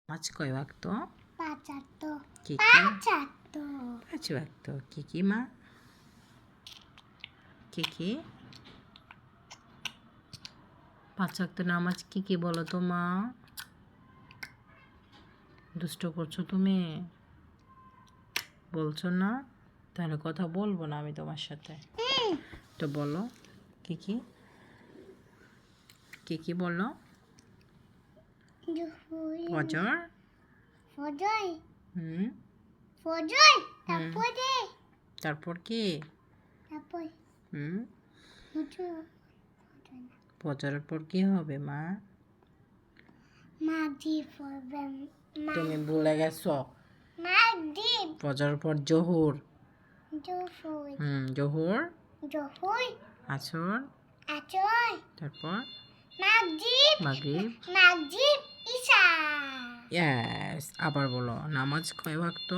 নামাজ কয় ওয়াক্ত? পাঁচ ওয়াক্ত। কি কি? পাঁচ ওয়াক্ত। পাঁচ ওয়াক্ত। কি কি মা? কি কি? পাঁচ ওয়াক্ত নামাজ কি কি বলো তো মা? দুষ্ট করছো তুমি? বলছো না? তাহলে কথা বলবো না আমি তোমার সাথে। তো বলো কি কি? কি কি বলো? ফজর। ফজর। হুম। ফজর। তারপরে। তারপর কি? তারপর হুম। ফজর। ফজরের পর কি হবে মা? মাগরিব হবে। তুমি ভুলে গেছো। মাগরিব। ফজরের পর জোহর। জোহর। জোহর। জোহর। আসর। আসর। তারপর মাগরিব। মাগরিব। মাগরিব ইশা। ইয়েস। আবার বলো নামাজ কয় ওয়াক্ত?